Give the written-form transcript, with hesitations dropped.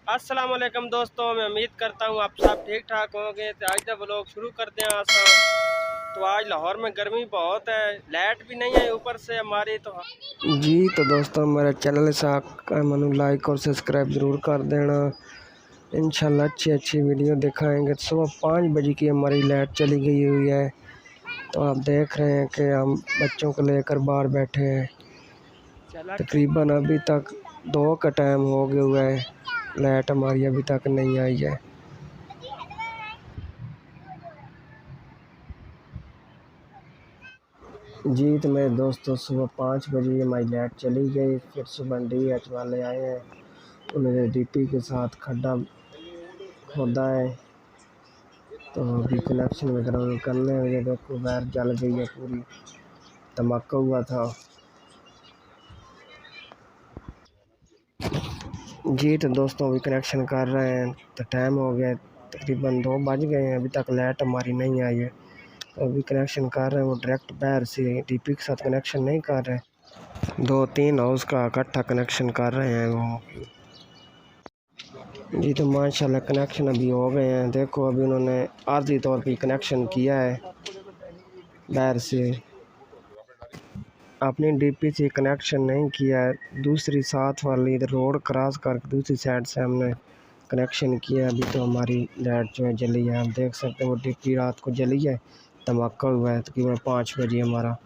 अस्सलाम वालेकुम दोस्तों, मैं उम्मीद करता हूँ आप सब ठीक ठाक होंगे। तो आज का व्लॉग शुरू करते हैं आसा। तो आज लाहौर में गर्मी बहुत है, लाइट भी नहीं है ऊपर से हमारी। तो दोस्तों मेरे चैनल से मनु लाइक और सब्सक्राइब ज़रूर कर देना। इंशाल्लाह अच्छी वीडियो दिखाएंगे। सुबह 5 बजे की हमारी लाइट चली गई हुई है। तो आप देख रहे हैं कि हम बच्चों को लेकर बाहर बैठे हैं। तकरीबन अभी तक 2 का टाइम हो गया हुआ है, लाइट हमारी अभी तक नहीं आई है। जी तो मेरे दोस्तों सुबह 5 बजे हमारी लाइट चली गई। फिर सुबह DH वाले आए हैं, उन्होंने DP के साथ खड्डा खोदा है। तो अभी कनेक्शन वगैरह करने हुए, देखो वायर जल गई है, पूरी धमाका हुआ था। जी तो दोस्तों अभी कनेक्शन कर रहे हैं। तो टाइम हो गया, तकरीबन 2 बज गए हैं, अभी तक लाइट हमारी नहीं आई है। तो अभी कनेक्शन कर रहे हैं, वो डायरेक्ट बाहर से DP के साथ कनेक्शन नहीं कर रहे, 2-3 हाउस का इकट्ठा कनेक्शन कर रहे हैं वो। जी तो माशाल्लाह कनेक्शन अभी हो गए हैं। देखो अभी उन्होंने आर्जी तौर पे कनेक्शन किया है, बाहर से अपनी DP से कनेक्शन नहीं किया है। दूसरी साथ वाली रोड क्रॉस करके दूसरी साइड से हमने कनेक्शन किया। अभी तो हमारी लाइट जो है जली है, आप देख सकते हो वो DP रात को जली है, धमाका हुआ है। तकरीबन 5 बजे हमारा